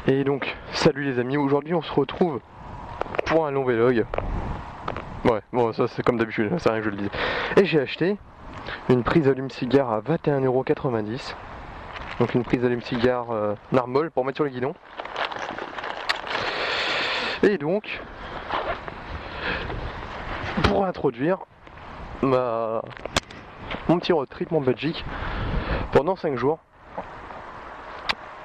Et donc, salut les amis, aujourd'hui on se retrouve pour un long vlog. Ouais, bon ça c'est comme d'habitude, c'est rien que je le dise. Et j'ai acheté une prise allume-cigare à 21,90 €. Donc une prise allume-cigare Narmol pour mettre sur le guidon. Et donc, pour introduire mon petit road trip, mon Belgique, pendant 5 jours.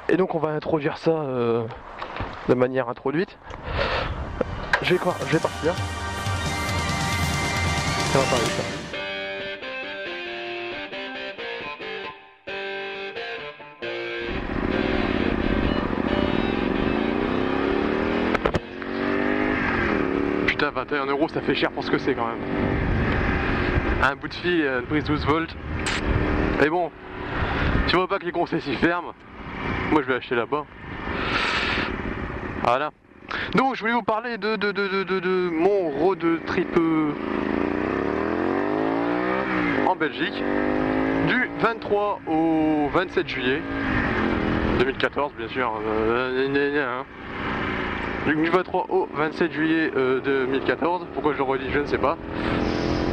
Et donc on va introduire ça de manière introduite. Je vais partir. Ça va parler de ça. Putain, 21 € ça fait cher pour ce que c'est quand même. Un bout de fil, une prise 12 volts. Mais bon, tu vois pas que les concessions ferment. Moi je vais acheter là-bas. Voilà. Donc je voulais vous parler de mon road trip en Belgique du 23 au 27 juillet 2014 bien sûr. Du 23 au 27 juillet 2014. Pourquoi je le redis je ne sais pas.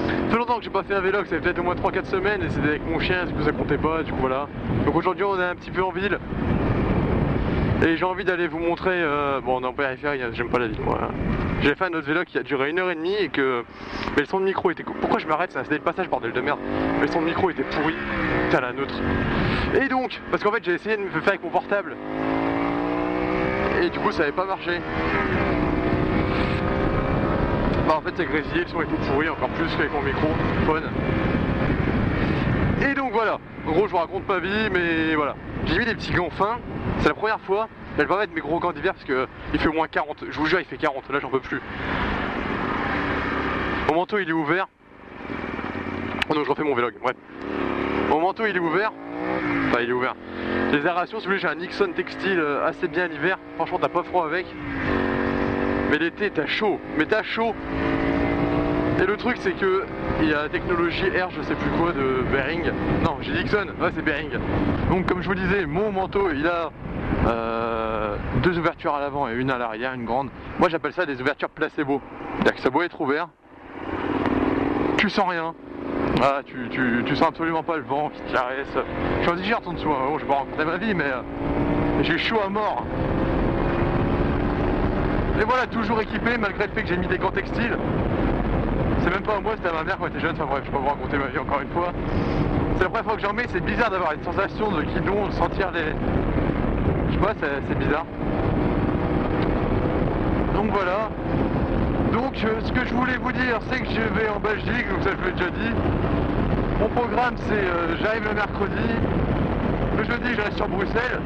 Ça fait longtemps que j'ai pas fait un vlog, ça fait peut-être au moins 3-4 semaines et c'était avec mon chien, du coup ça comptait pas, du coup voilà. Donc aujourd'hui on est un petit peu en ville. Et j'ai envie d'aller vous montrer, bon on est en périphérie, j'aime pas la ville moi. J'ai fait un autre vlog qui a duré 1h30 et que mais le son de micro était... Pourquoi je m'arrête, c'était le passage bordel de merde. Mais le son de micro était pourri, putain la neutre. Et donc, parce qu'en fait j'ai essayé de me faire avec mon portable. Et du coup ça avait pas marché. Bah en fait c'est grésillé, le son était pourri encore plus qu'avec mon microphone. Et donc voilà, en gros je vous raconte ma vie mais voilà. J'ai mis des petits gants fins, c'est la première fois. Je vais pas mettre mes gros gants d'hiver parce que il fait au moins 40, je vous jure il fait 40, là j'en peux plus. Mon manteau il est ouvert. Oh non je refais mon vlog, bref. Mon manteau il est ouvert. Enfin il est ouvert. Les aérations, si vous voulez j'ai un Nixon textile assez bien l'hiver, franchement t'as pas froid avec. Mais l'été t'as chaud, mais t'as chaud. Et le truc c'est que il y a la technologie Air, je sais plus quoi, de Behring. Non, j'ai Dixon, ouais c'est Behring. Donc comme je vous disais, mon manteau il a deux ouvertures à l'avant et une à l'arrière, une grande. Moi j'appelle ça des ouvertures placebo. C'est-à-dire que ça doit être ouvert, tu sens rien. Ah, tu sens absolument pas le vent qui te caresse. Je suis en t-shirt en dessous, hein. Bon, je vais pas raconter ma vie mais j'ai chaud à mort. Et voilà, toujours équipé malgré le fait que j'ai mis des gants textiles. C'est même pas à moi, c'était à ma mère quand elle était jeune, enfin bref, je vais pas vous raconter ma vie encore une fois. C'est la première fois que j'en mets, c'est bizarre d'avoir une sensation de guidon, de sentir les... Je sais pas, c'est bizarre. Donc voilà. Donc ce que je voulais vous dire, c'est que je vais en Belgique, donc ça je vous l'ai déjà dit. Mon programme c'est, j'arrive le mercredi, le jeudi je reste sur Bruxelles,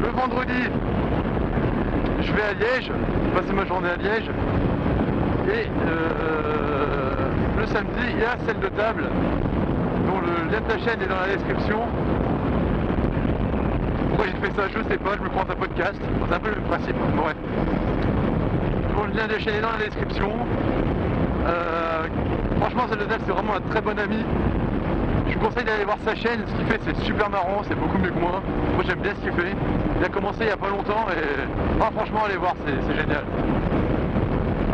le vendredi je vais à Liège, passer ma journée à Liège, et le samedi il y a celle de table, dont le lien de la chaîne est dans la description. Pourquoi j'ai fait ça je sais pas, je me prends un podcast, c'est un peu le même principe, bref. Bon, le lien de la chaîne est dans la description. Franchement celle de table c'est vraiment un très bon ami. Je vous conseille d'aller voir sa chaîne, ce qu'il fait c'est super marrant, c'est beaucoup mieux que moi. Moi j'aime bien ce qu'il fait. Il a commencé il y a pas longtemps et franchement allez voir, c'est génial.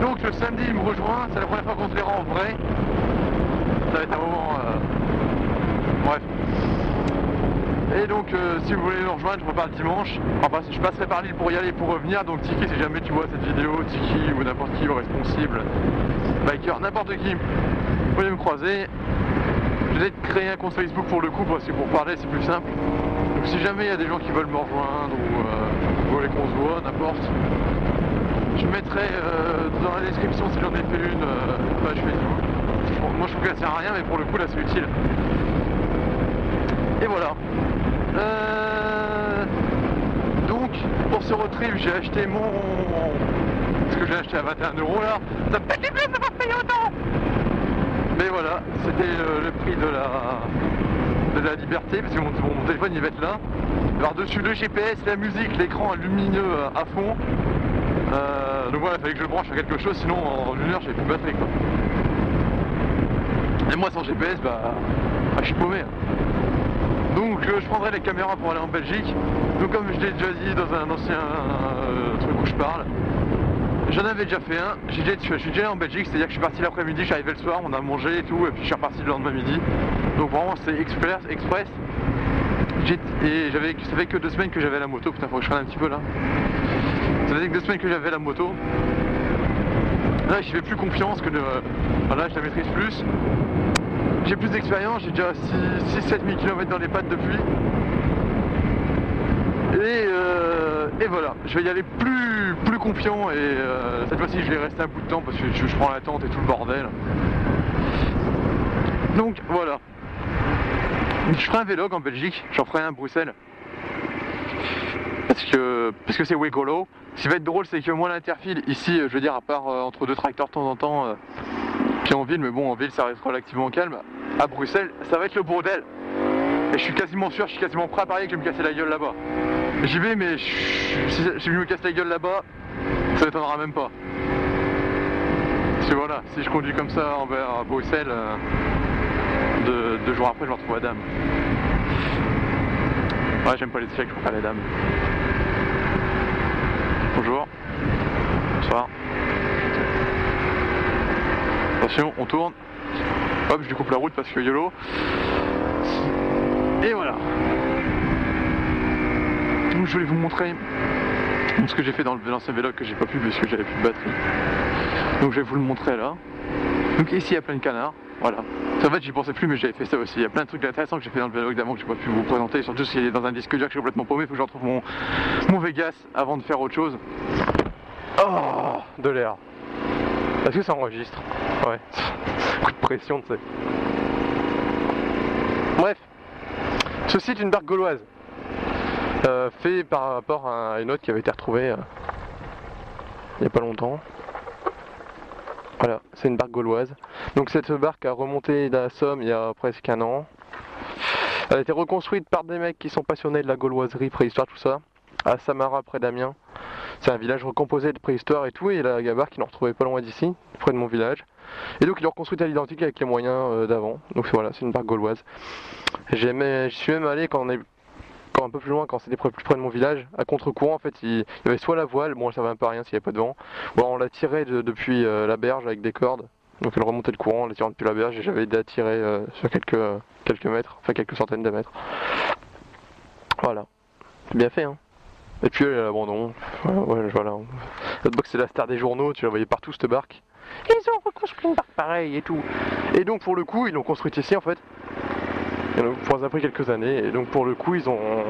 Donc le samedi il me rejoint, c'est la première fois qu'on se verra en vrai. Ça va être un moment... Bref. Et donc si vous voulez nous rejoindre, je repars le dimanche. Enfin je passerai par l'île pour y aller, pour revenir. Donc Tiki, si jamais tu vois cette vidéo, Tiki ou n'importe qui, responsable, biker, n'importe qui, vous pouvez me croiser. Je vais créer un compte Facebook pour le coup, parce que pour parler c'est plus simple. Donc si jamais il y a des gens qui veulent me rejoindre ou voulez qu'on se voit, n'importe, je mettrai dans la description si j'en ai fait une page Facebook. Bon, moi je trouve qu'elle sert à rien mais pour le coup là c'est utile. Et voilà. Donc pour ce road trip j'ai acheté ce que j'ai acheté à 21 € là. Ça me fait du bien de pas payer autant. Mais voilà, c'était le prix de la liberté, parce que mon téléphone il va être là. Alors dessus le GPS, la musique, l'écran lumineux à fond. Donc voilà, il fallait que je le branche à quelque chose, sinon en une heure j'ai plus de batterie quoi. Et moi sans GPS, bah je suis paumé. Donc je prendrai les caméras pour aller en Belgique. Donc comme je l'ai déjà dit dans un ancien truc où je parle, j'en avais déjà fait un, je suis déjà allé en Belgique, c'est-à-dire que je suis parti l'après-midi, je suis arrivé le soir, on a mangé et tout, et puis je suis reparti le lendemain midi. Donc vraiment c'est express. Et ça fait que 2 semaines que j'avais la moto, putain faut que je freine un petit peu là. Ça faisait que 2 semaines que j'avais la moto. Là j'y fais plus confiance que voilà, je la maîtrise plus. J'ai plus d'expérience, j'ai déjà 6-7 000 km dans les pattes depuis. Et voilà, je vais y aller plus confiant et cette fois-ci je vais rester un bout de temps parce que je prends la tente et tout le bordel. Donc voilà. Je ferai un vlog en Belgique, j'en ferai un à Bruxelles. Parce que c'est Wegolo. Ce qui va être drôle c'est que moi l'interfile ici, je veux dire à part entre 2 tracteurs de temps en temps, puis en ville, mais bon en ville ça reste relativement calme. À Bruxelles ça va être le bordel. Et je suis quasiment sûr, je suis quasiment prêt à parier que je vais me casser la gueule là-bas. J'y vais mais si je me casse la gueule là-bas, ça m'étonnera même pas. Parce que voilà, si je conduis comme ça envers Bruxelles, 2 jours après je me retrouve à Dame. Ouais, j'aime pas les siècles, je préfère les Dames. Bonjour. Bonsoir. Attention, on tourne. Hop, je découpe la route parce que YOLO. Et voilà. Donc je voulais vous montrer ce que j'ai fait dans l'ancien vlog que j'ai pas pu parce que j'avais plus de batterie. Donc je vais vous le montrer là. Donc ici il y a plein de canards. Voilà. En fait j'y pensais plus mais j'avais fait ça aussi. Il y a plein de trucs intéressants que j'ai fait dans le vlog d'avant que j'ai pas pu vous présenter. Surtout s'il est dans un disque dur que je suis complètement paumé. Il faut que je retrouve mon Vegas avant de faire autre chose. Oh, de l'air. Est-ce que ça enregistre? Ouais. Coup de pression, tu sais. Bref. Ceci est une barque gauloise. Fait par rapport à une autre qui avait été retrouvée il n'y a pas longtemps. Voilà, c'est une barque gauloise. Donc cette barque a remonté de la Somme il y a presque 1 an. Elle a été reconstruite par des mecs qui sont passionnés de la gauloiserie, préhistoire, tout ça, à Samara près d'Amiens. C'est un village recomposé de préhistoire et tout, et la barque ils l'ont retrouvée pas loin d'ici, près de mon village. Et donc ils l'ont reconstruite à l'identique avec les moyens d'avant. Donc voilà, c'est une barque gauloise. Je suis même allé quand un peu plus loin, quand c'était plus près de mon village, à contre-courant en fait, il y avait soit la voile, bon ça va un peu à rien s'il n'y avait pas de vent, ou alors on la tirait depuis la berge avec des cordes, donc elle remontait le courant en la tirant depuis la berge et j'avais aidé à tirer sur quelques mètres, enfin quelques centaines de mètres. Voilà, c'est bien fait hein. Et puis elle est à l'abandon, voilà. L'autre box c'est la star des journaux, tu la voyais partout cette barque. Ils ont reconstruit une barque pareille et tout. Et donc pour le coup ils l'ont construite ici en fait. Ça a pris quelques années et donc pour le coup ils ont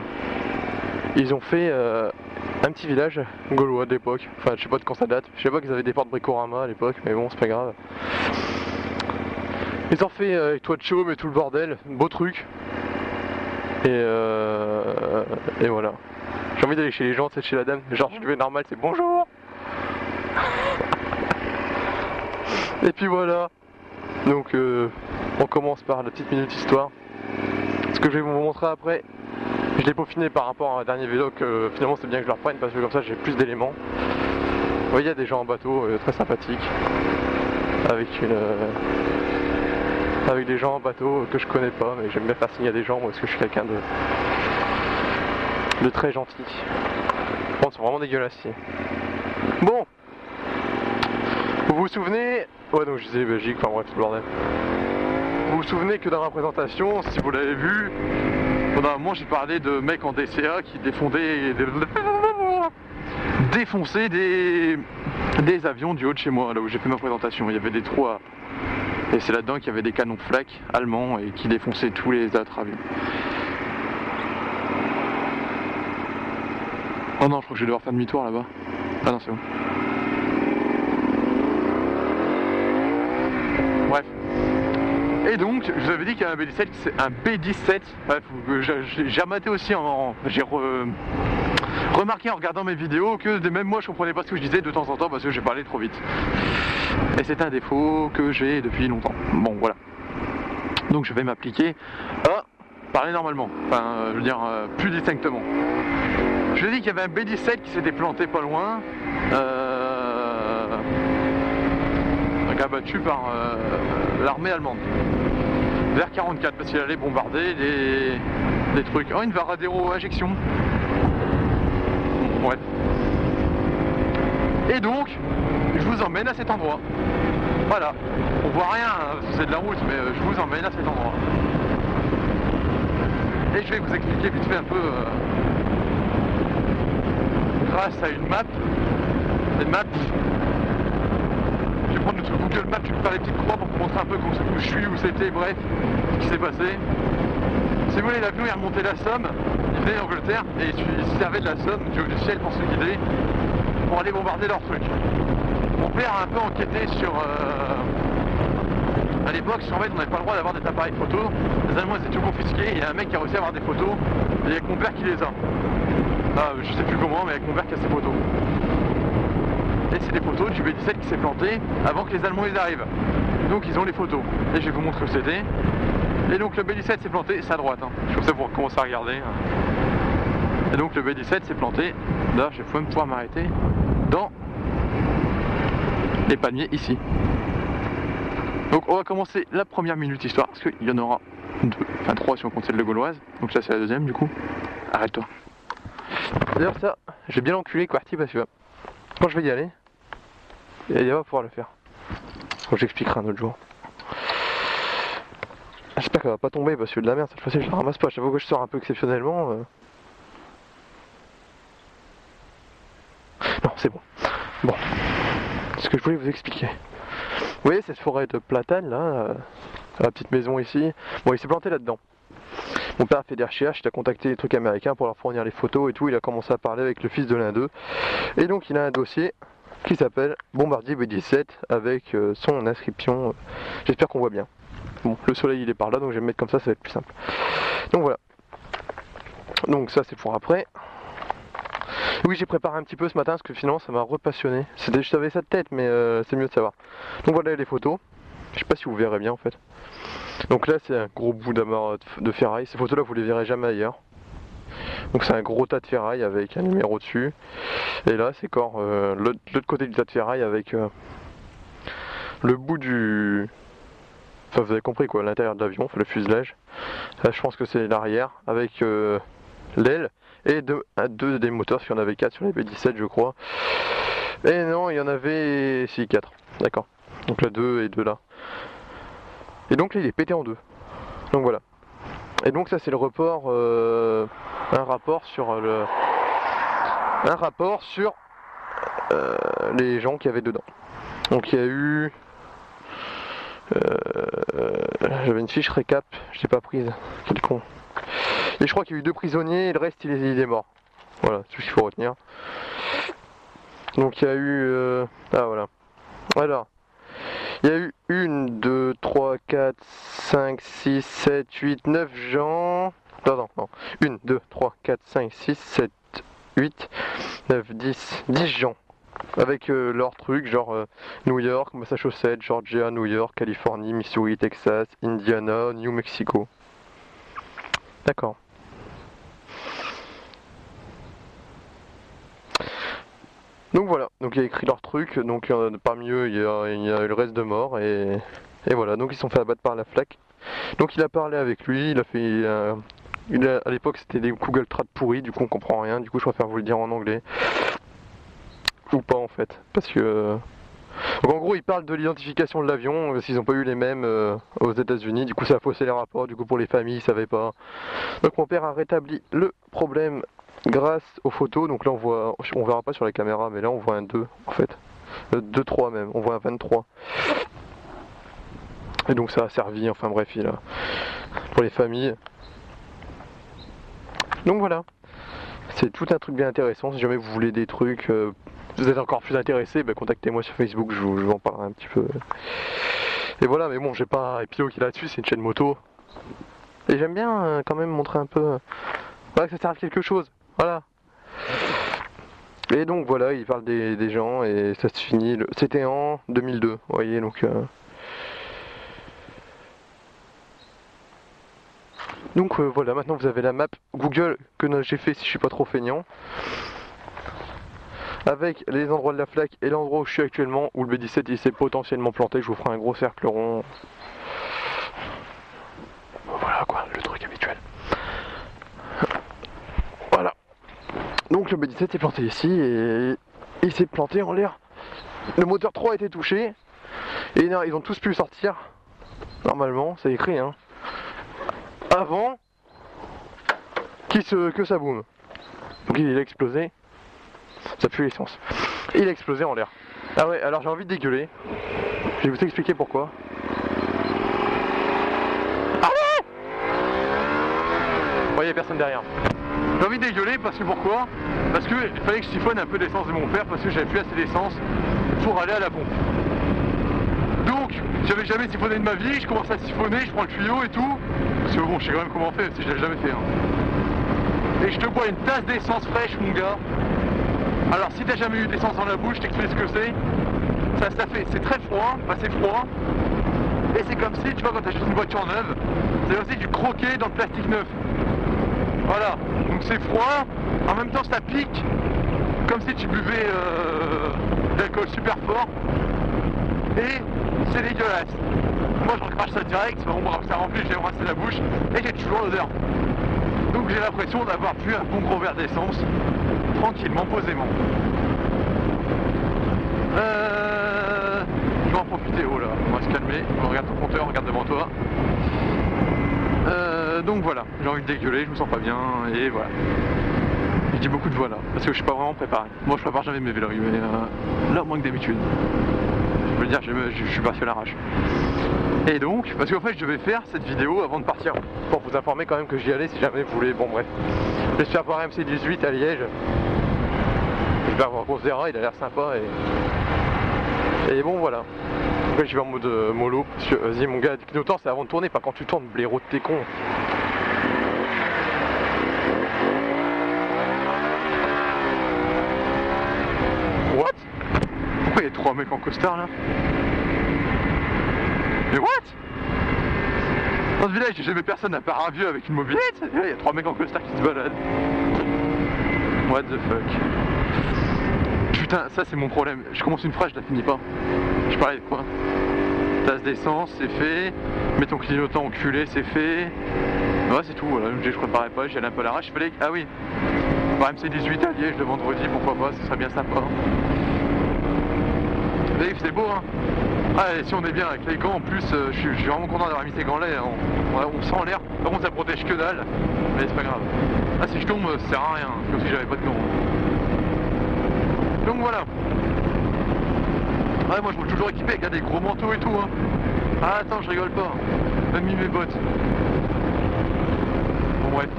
fait un petit village gaulois d'époque. Enfin je sais pas de quand ça date. Je sais pas qu'ils avaient des portes Bricorama à l'époque, mais bon c'est pas grave. Ils ont fait avec toit de chaume et tout le bordel, beau truc. Et voilà. J'ai envie d'aller chez les gens, c'est chez la dame. Genre je lui vais normal, c'est bonjour. Et puis voilà. Donc on commence par la petite minute histoire. Ce que je vais vous montrer après, je l'ai peaufiné par rapport à un dernier vélo que finalement c'est bien que je le reprenne parce que comme ça j'ai plus d'éléments. Vous voyez, il y a des gens en bateau très sympathiques avec des gens en bateau que je connais pas, mais j'aime bien faire signe à des gens parce que je suis quelqu'un de très gentil. Bon, c'est vraiment dégueulasse ici. Bon, vous vous souvenez, ouais donc je disais Belgique, enfin bref tout le bordel. Vous vous souvenez que dans ma présentation, si vous l'avez vu, pendant un moment j'ai parlé de mecs en DCA qui défonçaient des avions du haut de chez moi, là où j'ai fait ma présentation. Il y avait des trous et c'est là-dedans qu'il y avait des canons flak allemands et qui défonçaient tous les autres avions. Oh non, je crois que je vais devoir faire demi-tour là-bas. Ah non, c'est bon. Bref. Et donc, je vous avais dit qu'il y a un B17, c'est un B17. Bref, j'ai rematé aussi j'ai remarqué en regardant mes vidéos que même moi je comprenais pas ce que je disais de temps en temps parce que j'ai parlé trop vite. Et c'est un défaut que j'ai depuis longtemps. Bon, voilà. Donc je vais m'appliquer à parler normalement. Enfin, je veux dire, plus distinctement. Je vous ai dit qu'il y avait un B17 qui s'était planté pas loin. Abattu par l'armée allemande vers 44 parce qu'il allait bombarder des trucs. Oh, une Varadero injection. Ouais. Et donc, je vous emmène à cet endroit. Voilà. On voit rien, hein, c'est de la route, mais je vous emmène à cet endroit. Et je vais vous expliquer vite fait un peu grâce à une map. Une map. Je vais prendre notre Google Maps, je vais faire les petites croix pour vous montrer un peu où je suis, où c'était, bref, ce qui s'est passé. Si vous voulez, l'avion est remonté la Somme, il venait d'Angleterre et il servait de la Somme, du haut du ciel pour se guider, pour aller bombarder leurs trucs. Mon père a un peu enquêté sur... à l'époque, en fait, on n'avait pas le droit d'avoir des appareils photo. Les Allemands étaient tout confisqués, il y a un mec qui a réussi à avoir des photos, et il y a que mon père qui les a. Ah, je sais plus comment, mais avec mon père qui a ses photos. Et c'est des photos du B-17 qui s'est planté avant que les Allemands ils arrivent. Donc ils ont les photos. Et je vais vous montrer où c'était. Et donc le B-17 s'est planté, c'est à droite. Hein. Je sais pour commencer à regarder. Et donc le B-17 s'est planté. Là, je vais même pouvoir m'arrêter dans les palmiers ici. Donc on va commencer la première minute histoire, parce qu'il y en aura deux, enfin trois si on compte celle de Gauloise. Donc là c'est la deuxième du coup. Arrête-toi. D'ailleurs ça, j'ai bien enculé Quarty parce que quand je vais y aller, il va pouvoir le faire. Donc j'expliquerai un autre jour. J'espère qu'elle va pas tomber parce que de la merde cette fois-ci je la ramasse pas. J'avoue que je sors un peu exceptionnellement. Non c'est bon. Bon. Ce que je voulais vous expliquer. Vous voyez cette forêt de platane là, la petite maison ici. Bon il s'est planté là-dedans. Mon père a fait des recherches, il a contacté les trucs américains pour leur fournir les photos et tout, il a commencé à parler avec le fils de l'un d'eux. Et donc il a un dossier qui s'appelle Bombardier B-17 avec son inscription. J'espère qu'on voit bien. Bon, le soleil il est par là donc je vais me mettre comme ça va être plus simple. Donc voilà. Donc ça c'est pour après. Oui j'ai préparé un petit peu ce matin parce que finalement ça m'a repassionné. Je savais ça de tête mais c'est mieux de savoir. Donc voilà les photos. Je sais pas si vous verrez bien en fait. Donc là c'est un gros bout d'amarre de ferraille, ces photos là vous les verrez jamais ailleurs. Donc c'est un gros tas de ferraille avec un numéro dessus. Et là c'est encore l'autre côté du tas de ferraille avec le bout du... Enfin vous avez compris quoi, l'intérieur de l'avion, le fuselage. Là je pense que c'est l'arrière avec l'aile et deux des moteurs, parce qu'il y en avait 4 sur les B-17 je crois. Et non il y en avait... si 4, d'accord. Donc là 2 et 2 là. Et donc là il est pété en deux. Donc voilà. Et donc ça c'est le report, un rapport sur les gens qui avaient dedans. Donc il y a eu, j'avais une fiche récap, je l'ai pas prise, quel con. Et je crois qu'il y a eu 2 prisonniers et le reste il est mort. Voilà, c'est tout ce qu'il faut retenir. Donc il y a eu, ah voilà. Alors. Il y a eu 1, 2, 3, 4, 5, 6, 7, 8, 9 gens. Non. 1, 2, 3, 4, 5, 6, 7, 8, 9, 10 gens. Avec leurs trucs, genre New York, Massachusetts, Georgia, New York, Californie, Missouri, Texas, Indiana, New Mexico. D'accord. Donc voilà, donc il a écrit leur truc, donc parmi eux il y a le reste de morts et voilà, donc ils se sont fait abattre par la flaque. Donc il a parlé avec lui, il a fait à l'époque c'était des Google Trad pourris, du coup on comprend rien, du coup je préfère vous le dire en anglais. Ou pas en fait, parce que... Donc en gros il parle de l'identification de l'avion, parce qu'ils n'ont pas eu les mêmes aux États-Unis, du coup ça a faussé les rapports, du coup pour les familles ils savaient pas. Donc mon père a rétabli le problème grâce aux photos, donc là on verra pas sur la caméra, mais là on voit un 2 en fait, 2-3 même, on voit un 23. Et donc ça a servi, enfin bref, pour les familles. Donc voilà, c'est tout un truc bien intéressant, si jamais vous voulez des trucs, vous êtes encore plus intéressé, bah, contactez-moi sur Facebook, je vous en parlerai un petit peu. Et voilà, mais bon, j'ai pas épilogué là-dessus, c'est une chaîne moto. Et j'aime bien quand même montrer un peu que ça sert à quelque chose. Voilà. Et donc voilà, il parle des gens et ça se finit. C'était en 2002, vous voyez, donc. Donc voilà, maintenant vous avez la map Google que j'ai fait si je suis pas trop feignant. Avec les endroits de la flaque et l'endroit où je suis actuellement, où le B-17 il s'est potentiellement planté, je vous ferai un gros cercle rond. Voilà quoi, le truc habituel. Donc le B17 s'est planté ici et il s'est planté en l'air. Le moteur 3 a été touché et non, ils ont tous pu sortir. Normalement, c'est écrit hein. Avant que ça boum. Donc il a explosé. Ça pue l'essence. Il a explosé en l'air. Ah ouais, alors j'ai envie de dégueuler. Je vais vous expliquer pourquoi. Allez! Bon, il n'y a personne derrière. J'ai envie de dégueuler parce que pourquoi? Parce qu'il fallait que je siphonne un peu d'essence de mon père parce que j'avais plus assez d'essence pour aller à la pompe. Donc, j'avais jamais siphonné de ma vie, je commence à siphonner, je prends le tuyau et tout. Parce que bon, je sais quand même comment on fait, si je l'ai jamais fait. Hein. Et je te bois une tasse d'essence fraîche, mon gars. Alors, si t'as jamais eu d'essence dans la bouche, je t'explique ce que c'est. C'est très froid, assez froid. Et c'est comme si, tu vois, quand tu achètes une voiture neuve, c'est aussi du croquer dans le plastique neuf. Voilà, donc c'est froid, en même temps ça pique, comme si tu buvais de l'alcool super fort. Et c'est dégueulasse. Moi je recrache ça direct, ça remplit, j'ai embrassé la bouche et j'ai toujours l'odeur. Donc j'ai l'impression d'avoir bu un bon gros verre d'essence, tranquillement, posément. Je vais en profiter, oh là, on va se calmer, on regarde ton compteur, regarde devant toi. Donc voilà, j'ai envie de dégueuler, je me sens pas bien, et voilà. Je dis beaucoup de voilà, parce que je suis pas vraiment préparé. Moi je prépare jamais mes vélos, mais là moins que d'habitude. Je veux dire, je suis parti à l'arrache. Et donc, parce qu'en fait je devais faire cette vidéo avant de partir, pour vous informer quand même que j'y allais si jamais vous voulez, bon bref. J'espère voir MC18 à Liège. J'espère voir Rosera, il a l'air sympa et bon voilà. Après je vais en mode mollo, parce que vas-y mon gars, clignotant c'est avant de tourner, pas quand tu tournes, blaireau de tes cons. What? Pourquoi il y a 3 mecs en costard là? Mais what? Dans ce village j'ai jamais personne à part un vieux avec une mobilette, il y a 3 mecs en costard qui se baladent. What the fuck? Putain, ça c'est mon problème. Je commence une phrase, je la finis pas. Je parlais de quoi? Tasse d'essence, c'est fait. Mets ton clignotant enculé, c'est fait. Ouais, c'est tout, voilà. Je préparais pas, j'y allais un peu à l'arrache. Fallait... Ah oui. Par MC18 à Liège le vendredi, pourquoi pas, ce serait bien sympa. Dave, c'est beau, hein. Ah, et si on est bien avec les gants, en plus, je suis vraiment content d'avoir mis ces gants-là. On sent l'air. Par contre, ça protège que dalle. Mais c'est pas grave. Ah, si je tombe, ça sert à rien. Comme si j'avais pas de gants. Donc voilà. Ouais, moi je roule toujours équipé avec des gros manteaux et tout hein. Ah attends, je rigole pas. Même mis mes bottes. Bon bref.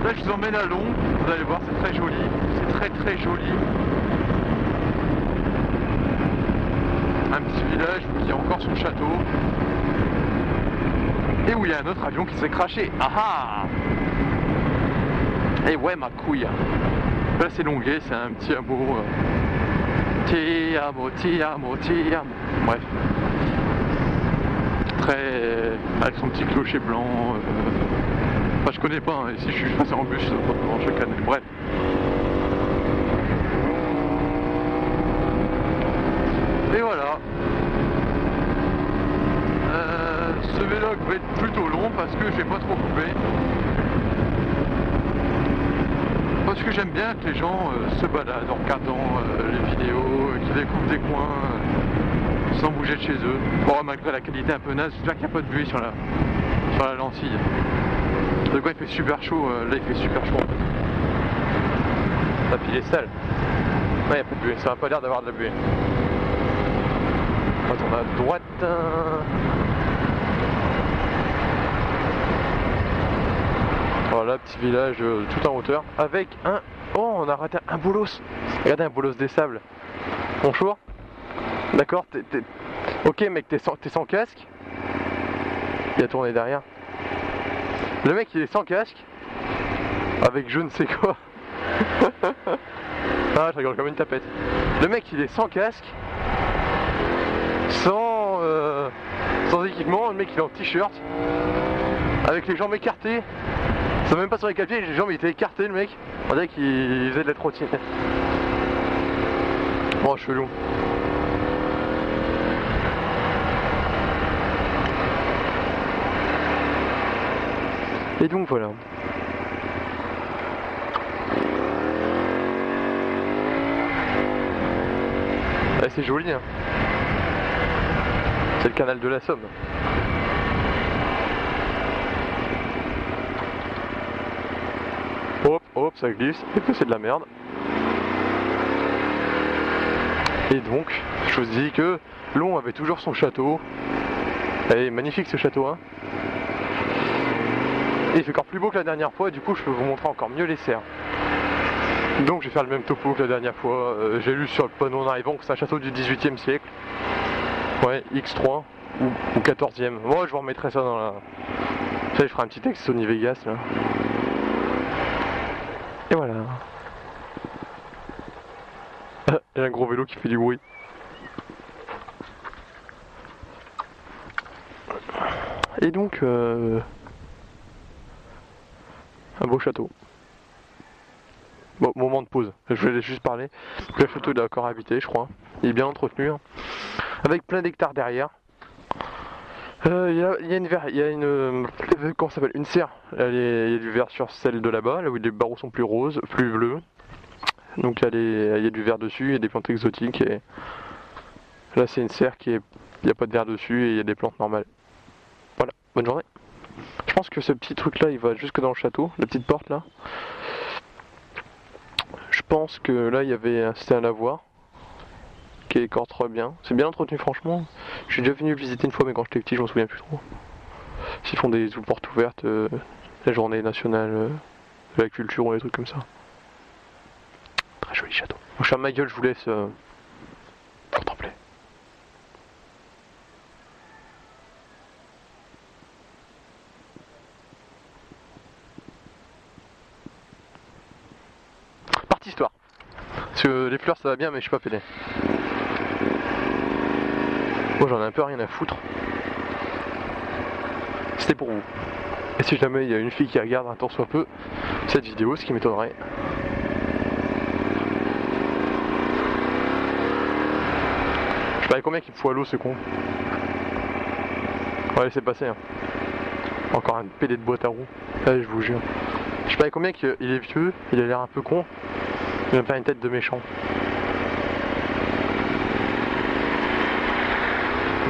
Là je vous emmène à Londres, vous allez voir, c'est très joli. C'est très très joli. Un petit village qui a encore son château. Et où il y a un autre avion qui s'est crashé. Ah ah. Et ouais ma couille. Là c'est Longuet, c'est un petit hameau. Ti amo, ti amo, ti amo. Bref. Très. Avec son petit clocher blanc. Enfin je connais pas, hein. Ici je suis passé en bus pendant chaque année. Bref. Et voilà. Ce vlog va être plutôt long parce que je vais pas trop couper. Parce que j'aime bien que les gens se baladent en regardant les vidéos, qu'ils découvrent des coins sans bouger de chez eux. Bon, malgré la qualité un peu naze, j'espère qu'il n'y a pas de buée sur la lentille. De quoi il fait super chaud, là il fait super chaud en fait. La pile est sale. Ouais, il n'y a pas de buée, ça n'a pas l'air d'avoir de la buée. On tourne à droite. Voilà, petit village tout en hauteur avec un... Oh, on a raté un bolos. Regardez, un bolos des sables. Bonjour. D'accord, ok mec, t'es sans casque. Il a tourné derrière. Le mec il est sans casque. Avec je ne sais quoi. Ah, je rigole comme une tapette. Le mec il est sans casque. Sans équipement. Le mec il est en t-shirt. Avec les jambes écartées. Ça même pas sur les quatre pieds, les jambes étaient écartées le mec. On dirait qu'il faisait de la trottinette. Bon, chelou. Et donc voilà. Ah, c'est joli, hein. C'est le canal de la Somme. Hop, hop, ça glisse, et puis c'est de la merde. Et donc, je vous dis que Long avait toujours son château. Et magnifique ce château, hein. Et il fait encore plus beau que la dernière fois, et du coup je peux vous montrer encore mieux les serres. Donc je vais faire le même topo que la dernière fois. J'ai lu sur le panneau en arrivant que c'est un château du 18e siècle. Ouais, X3 ou 14e. Moi je vous remettrai ça dans la... Ça, je ferai un petit texte Sony Vegas là. Et voilà. Il y a un gros vélo qui fait du bruit. Et donc, un beau château. Bon, moment de pause. Je voulais juste parler. Le château est encore habité, je crois. Il est bien entretenu, hein. Avec plein d'hectares derrière. Il y a une comment ça s'appelle, une serre. Il y a du vert sur celle de là-bas, là où les barreaux sont plus roses, plus bleus. Donc il y a du vert dessus, il y a des plantes exotiques. Et là c'est une serre il n'y a pas de vert dessus et il y a des plantes normales. Voilà, bonne journée. Je pense que ce petit truc là il va jusque dans le château, la petite porte là. Je pense que là c'était un lavoir qui est encore très bien. C'est bien entretenu franchement. Je suis déjà venu le visiter une fois mais quand j'étais petit je m'en souviens plus trop. S'ils font des portes ouvertes, la journée nationale de la culture ou des trucs comme ça. Très joli château. Mon cher ma gueule, je vous laisse contempler. Partie histoire. Parce que les fleurs ça va bien mais je suis pas pédé. Moi j'en ai un peu rien à foutre. C'était pour vous. Et si jamais il y a une fille qui regarde un tant soit peu cette vidéo, ce qui m'étonnerait. Je sais pas combien qu'il me faut à l'eau ce con. On va laisser passer, hein. Encore un pédé de boîte à roues. Allez, je vous jure. Je sais pas combien qu'il est vieux, il a l'air un peu con. Il a pas une tête de méchant.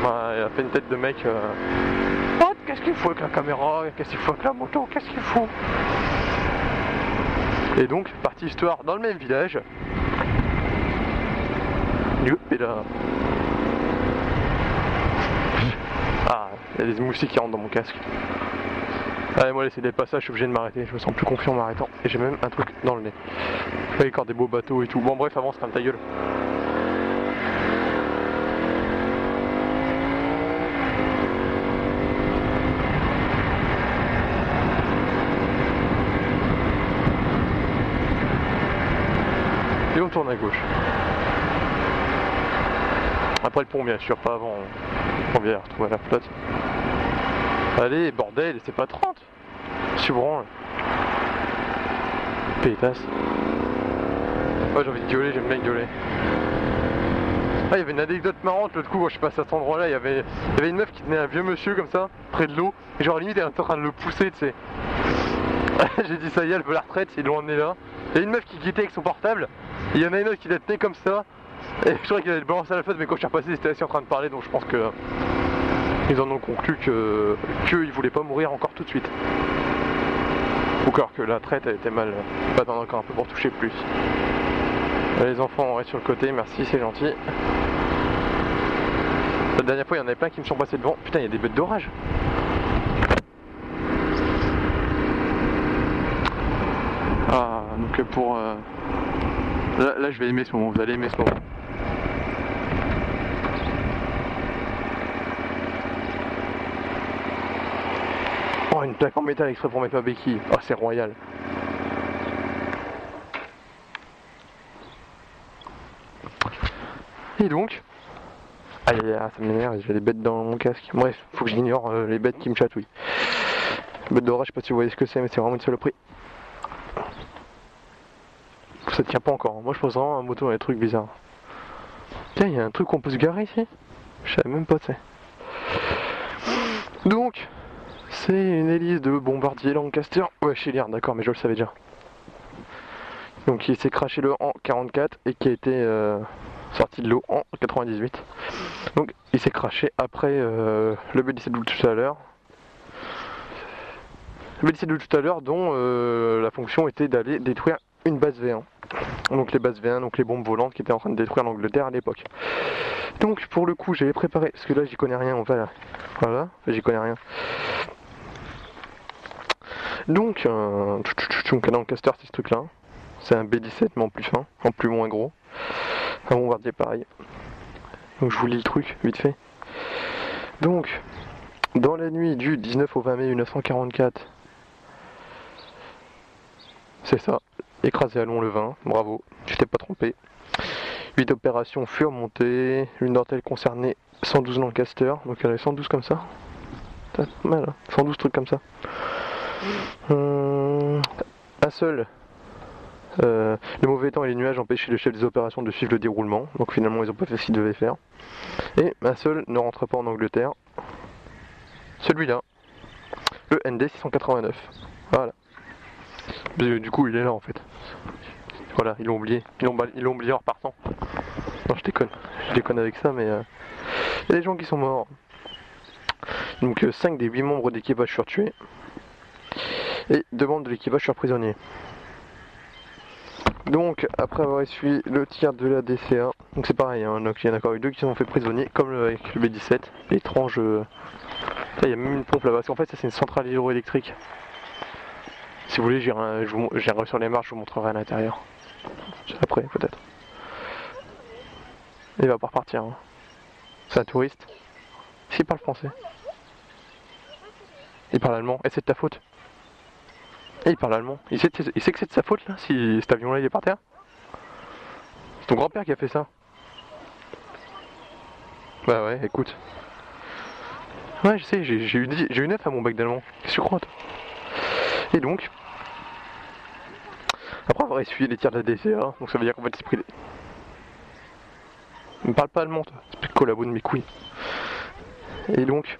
Bah, il a fait une tête de mec. Oh, qu'est-ce qu'il faut avec la caméra? Qu'est-ce qu'il faut avec la moto? Qu'est-ce qu'il faut? Et donc, partie histoire dans le même village. Et là. Ah, il y a des moustiques qui rentrent dans mon casque. Allez, moi, laisser des passages, je suis obligé de m'arrêter. Je me sens plus confiant en m'arrêtant. Et j'ai même un truc dans le nez. Il y a encore des beaux bateaux et tout. Bon, bref, avance, ferme ta gueule. Et on tourne à gauche. Après le pont bien sûr, pas avant. On vient retrouver la flotte. Allez bordel, c'est pas 30. Je suis branle. Pétasse. Ouais j'ai envie de gueuler, j'aime bien gueuler. Ah il y avait une anecdote marrante l'autre coup quand je suis passé à cet endroit là, il y avait une meuf qui tenait un vieux monsieur comme ça, près de l'eau, et genre limite elle était en train de le pousser tu sais. J'ai dit ça y est, elle veut la retraite, ils l'ont emmené là. Il y a une meuf qui guettait avec son portable, et il y en a une autre qui la tenait comme ça. Et je crois qu'il allait le balancer à la flotte, mais quand je suis repassé, ils étaient assis en train de parler, donc je pense que ils en ont conclu qu'ils voulaient pas mourir encore tout de suite. Ou alors que la traite elle était mal. On va attendre encore un peu pour toucher plus. Les enfants on reste sur le côté, merci, c'est gentil. La dernière fois il y en avait plein qui me sont passés devant. Putain il y a des bêtes d'orage. Ah donc pour là je vais aimer ce moment, vous allez aimer ce moment. Oh une plaque en métal exprès pour mettre ma béquille. Oh c'est royal. Et donc allez ça m'énerve, j'ai des bêtes dans mon casque. Bref, faut que j'ignore les bêtes qui me chatouillent. Bête d'orage, je sais pas si vous voyez ce que c'est mais c'est vraiment une saloperie. Ça tient pas encore, moi je pose vraiment un moto dans des trucs bizarres. Tiens, il y a un truc qu'on peut se garer ici. Je savais même pas, tu sais. Donc, c'est une hélice de bombardier Lancaster. Ouais, Chiliard, d'accord, mais je le savais déjà. Donc il s'est craché le en 44 et qui a été sorti de l'eau en 98. Donc il s'est crashé après le B-17 de tout à l'heure. Le B-17 de tout à l'heure dont la fonction était d'aller détruire une base V1. Donc les bases V1, donc les bombes volantes qui étaient en train de détruire l'Angleterre à l'époque. Donc pour le coup j'avais préparé, parce que là j'y connais rien, voilà, j'y connais rien. Donc un Lancaster c'est ce truc là, c'est un B-17 mais en plus fin, en plus moins gros, un bombardier pareil. Donc je vous lis le truc vite fait. Donc dans la nuit du 19 au 20 mai 1944, c'est ça, écrasé à Lons-le-Vin, bravo, tu t'es pas trompé. 8 opérations furent montées, l'une d'entre elles concernait 112 Lancaster, donc il y en avait 112 comme ça. C'est pas mal, hein, 112 trucs comme ça. Un seul, le mauvais temps et les nuages empêchaient le chef des opérations de suivre le déroulement, donc finalement ils ont pas fait ce qu'ils devaient faire. Et un seul ne rentre pas en Angleterre, celui-là, le ND 689. Voilà. Du coup il est là en fait. Voilà, ils l'ont oublié. Ils l'ont oublié en repartant. Non, je déconne avec ça, mais il y a des gens qui sont morts. Donc 5 des 8 membres d'équipage furent tués. Et 2 membres de l'équipage furent prisonniers. Donc, après avoir essuyé le tir de la DCA, donc c'est pareil, hein, donc il y en a encore eu 2 qui se sont fait prisonniers, comme avec le B-17. Étrange. Il y a même une pompe là-bas, parce qu'en fait, ça c'est une centrale hydroélectrique. Si vous voulez, j'irai sur les marches, je vous montrerai à l'intérieur. Après, peut-être. Il va pas repartir. Hein. C'est un touriste. S'il parle français. Il parle allemand. Et c'est de ta faute. Et il parle allemand. Il sait que c'est de sa faute là, si cet avion là il est par terre. C'est ton grand-père qui a fait ça. Bah ouais, écoute. Ouais, je sais, j'ai eu 9 à mon bac d'allemand. Qu'est-ce que tu crois toi? Et donc, après avoir essuyé les tirs de la DCA, donc ça veut dire qu'en fait c'est pris des... Ne me parle pas allemand toi, c'est le collabo de mes couilles. Et donc,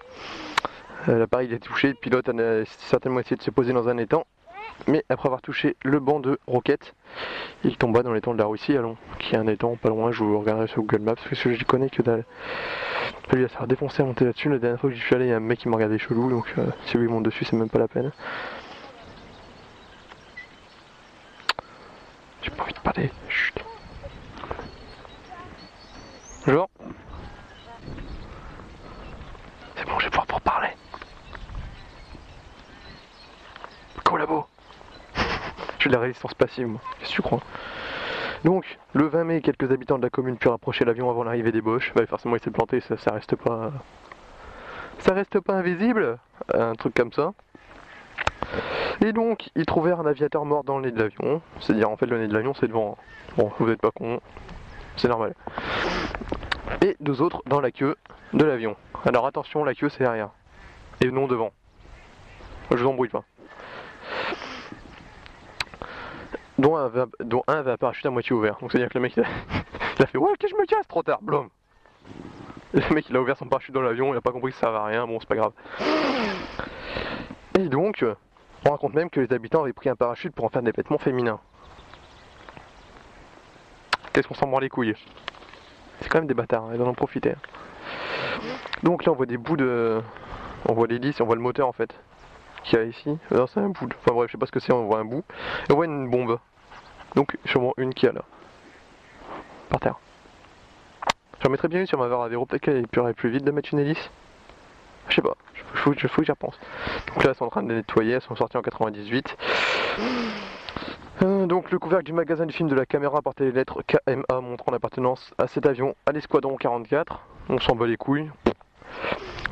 l'appareil est touché, le pilote a certainement essayé de se poser dans un étang, mais après avoir touché le banc de roquettes, il tomba dans l'étang de la Russie, allons, qui est un étang pas loin, je vous regarderai sur Google Maps, parce que je connais que dalle. Lui il va se faire défoncer à monter là-dessus, la dernière fois que j'y suis allé, il y a un mec qui m'a regardé chelou, donc si lui monte dessus, c'est même pas la peine. J'ai pas envie de parler, chut. Genre. C'est bon, je vais pouvoir pour parler. Collabo. J'ai de la résistance passive, moi. Qu'est-ce que tu crois? Donc, le 20 mai, quelques habitants de la commune purent approcher l'avion avant l'arrivée des Boches. Bah, forcément, il s'est planté, ça reste pas... Ça reste pas invisible, un truc comme ça. Et donc, ils trouvèrent un aviateur mort dans le nez de l'avion. C'est-à-dire, en fait, le nez de l'avion, c'est devant. Bon, vous êtes pas con, c'est normal. Et 2 autres dans la queue de l'avion. Alors attention, la queue c'est derrière. Et non devant. Je vous embrouille pas. Dont un avait un parachute à moitié ouvert. Donc c'est à dire que le mec il a fait ouais ok je me casse trop tard, blum. Et le mec il a ouvert son parachute dans l'avion, il a pas compris que ça servait à rien, bon c'est pas grave. Et donc, on raconte même que les habitants avaient pris un parachute pour en faire des vêtements féminins. Qu'est-ce qu'on s'en branle les couilles? C'est quand même des bâtards, ils en ont profité. Donc là on voit des bouts de... On voit l'hélice, on voit le moteur en fait. Qu'il y a ici. Non c'est un bout. Enfin bref, je sais pas ce que c'est, on voit un bout. Et on voit une bombe. Donc sûrement une qui est là. Par terre. J'en mettrais bien une sur ma Var Avero, peut-être qu'elle irait plus vite de mettre une hélice. Je sais pas, faut que j'y repense. Donc là elles sont en train de les nettoyer, elles sont sorties en 98. Donc le couvercle du magasin du film de la caméra portait les lettres KMA montrant l'appartenance à cet avion à l'escadron 44. On s'en bat les couilles.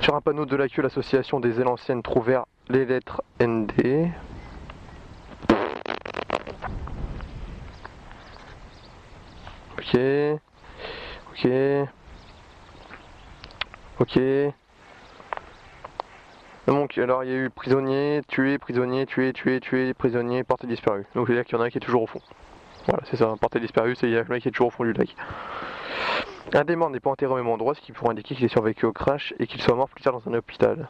Sur un panneau de la queue, l'association des ailes anciennes trouvèrent les lettres ND. Ok. Donc alors il y a eu prisonnier, tué, prisonnier, tué, prisonnier, porté disparu. Donc c'est-à-dire qu'il y en a un qui est toujours au fond. Voilà, c'est ça, porté disparu, c'est-à-dire que le mec qui est toujours au fond du lac. Un des morts n'est pas enterré au même endroit, ce qui pourrait indiquer qu'il ait survécu au crash et qu'il soit mort plus tard dans un hôpital.